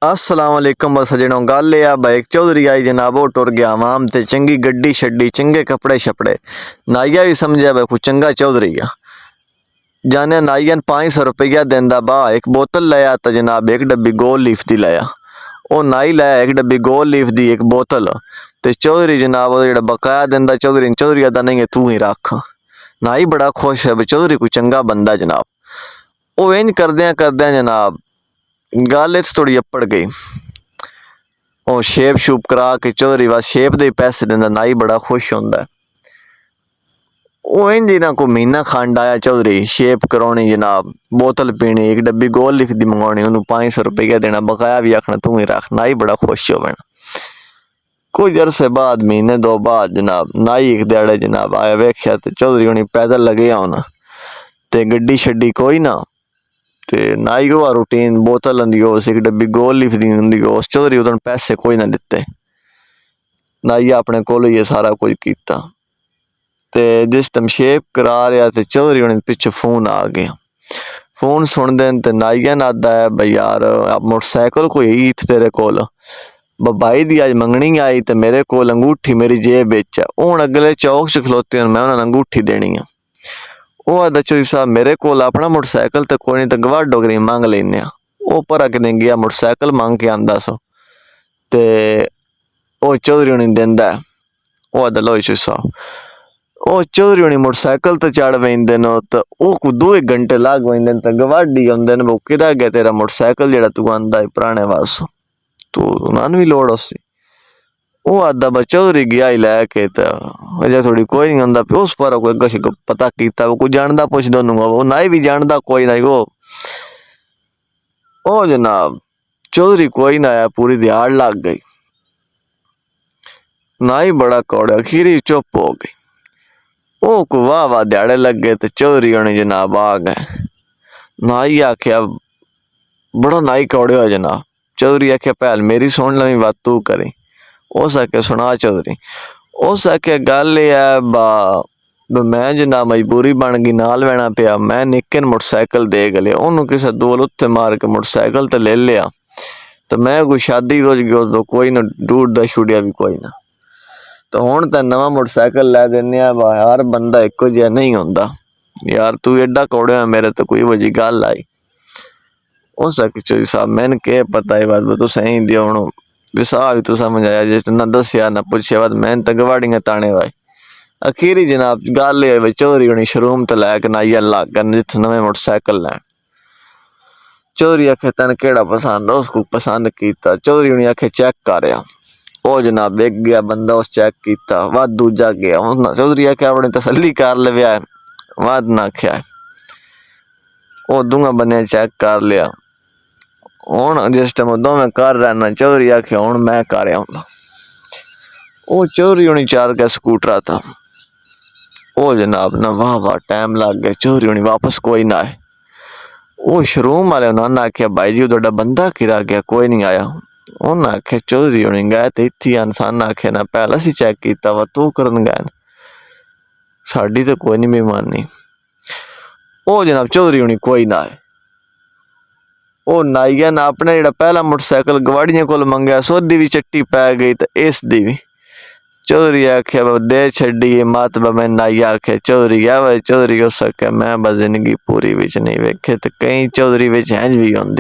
अस्सलाम वालेकुम सजनों। गल ये बाइक चौधरी आई जनाब, वो टुर गया आवाम ते चंगी गड्डी छड्डी, चंगे कपड़े छपड़े। नाइया भी समझा भाई कोई चंगा चौधरी आ। जाने नाइया 500 रुपया देंदा बा एक बोतल लाया तो जनाब एक डब्बी गोल लीफ दी लाया। वो नाई लाया एक डब्बी गोल लीफ दी एक बोतल ते चौधरी जनाब वो जेड़ा बकाया देंदा चौधरी आदा नहीं है तू ही रख। नाई बड़ा खुश है भाई चौधरी कोई चंगा बंदा जनाब। वो इंज करदे जनाब गल थोड़ी अप्पड़ गई। ਉਹ शेप शूप करा के चौधरी बस शेप दे पैसे देंदा, नाई बड़ा खुश होंदा है। वो इंज ना को महीना खंड आया चौधरी शेप करवानी जनाब, बोतल पीनी, एक डब्बी गोल लिख दी मंगवानी, उन्होंने 500 रुपया देना, बकाया भी आखना तू ही रख। नाई बड़ा खुश हो बना। कुछ अरसे बाद महीने दो बाद जनाब नाई एक दिहाड़े जनाब आया वेख्या तो चौधरी उन्हें पैदल लगे होना ते गड्डी छड्डी कोई ना ते नाई को रूटीन बोतल आंदी एक डब्बी गोल लिफ दी होंदी उस चौधरी उदन पैसे कोई ना दिते। नाई अपने कोल ये सारा कुछ किया ते जिस टाइम शेप करा रहा तो चौधरी उन्हें पिछे फोन आ गया। फोन सुन दें तो नाइया ने आदा है भाई यार मोटरसाइकिल कोई ही तेरे कोल, भाई दी अज मंगनी आई तो मेरे कोल अंगूठी मेरी जेब बिच है, हूँ अगले चौक च खलोते मैं उन्होंने अंगूठी देनी है। वो आदा चौधरी साहब मेरे कोल अपना मोटरसाइकिल तो कोई नहीं तो गवाह डोगरी मंग लेने। वो भरा कि गया मोटरसाइकिल मंग के आंदा सो ते वो चौधरी उन्हें देंदा है। वो आदा लो चौधरी साहब वो चौधरी उन्हें मोटरसाइकिल तो चढ़ वेंदे न तो वो 2 घंटे लग वेंदे तो गवाडी आंदे वो किदा गया तेरा मोटरसाइकिल जेड़ा तू आंदा है पुराने वासो तो उन्होंने भी लोड़ उसी। वो आदा बा चौधरी गया ही लैके तो अजय थोड़ी कोई नहीं आंदा उस पर कोई कुछ पता किया वो कोई जानदा पुछ दोनों वो नाई भी जानदा कोई नहीं वो जनाब चौधरी कोई ना आया, पूरी दिहाड़ लग गई। नाई बड़ा कौड़ा अखीरी चुप हो गई। वो को वाह वाह दिहाड़े लग गए तो चौधरी उन्हें जनाब आ गए। नाई आख्या बड़ा नाई कौड़े हो जनाब। चौधरी आख्या भैल मेरी सुन लवी बात तू करी। उस आख्या सुना चौधरी। उस आख्या गल है बा मैं जनाब मजबूरी बन गई नाल लेना पिया, मैं निक्के मोटरसाइकिल दे गले उन्होंने किसी दो उत्थे मार के मोटरसाइकिल तो ले लिया तो मैं कोई शादी रोज गयो तो कोई ना ढूंढदा छुड़िया भी कोई ना तो हुण तो नवा मोटरसाइकिल लै देने यार बंदा एको जिहा नहीं होंदा यार तू एडा कौड़े मेरे तो कोई वजी गल आई। उस चौधरी साहब मैंने के पता है बात तू सही दियो हूँ विसाह भी तो समझ आया जिस ना दसिया ना पूछे बाद मैंने तो गवाड़ियां ताने वाई। अखीरी जनाब गल ये चौधरी उन्हें शोरूम तो लैके नाइया लग गए जिथे नवे मोटरसाइकिल लैन। चौधरी आखे तेन केड़ा पसंद है उसको पसंद किया। चौधरी उन्हें आखे चेक कर वो जनाब एक गया बंदा उस चेक किया वध दूजा गया चौधरी आखे अपनी तसली कर लिया वध ना आख्या वो दूंगा बने चेक कर लिया। हूँ जिस टाइम दोवें कर रहा चौधरी आखे हूँ मैं कर आऊंगा। वो चौधरी उन्हें 4 का स्कूटर था। वो जनाब ना वाह वाह टाइम लग गया चौधरी उन्हें वापस कोई ना आए। वो शोरूम वाले उन्होंने आख्या भाई जी तुहाडा बंदा किरा गया कोई नहीं आया। उन्हें आख्या चौधरी उन्हें गए तो इत्थे इंसान आखे ना पहला सी चेक किया वा तू करन गए साड़ी तो कोई नहीं बेईमानी। वो जनाब चौधरी उन्हें कोई ना आए। वो नाइया ने अपना जेड़ा पहला मोटरसाइकिल गवाड़ियां कोल मंगया सोदी भी चट्टी पै गई तो इस दी भी। चौधरी आख्या दे छड़ी मत मैं नाइया आख्या चौधरी आ चौधरी हो सके मैं बस जिंदगी पूरी बिच नहीं वेखे तो कई चौधरी बिच इंज भी होंदे।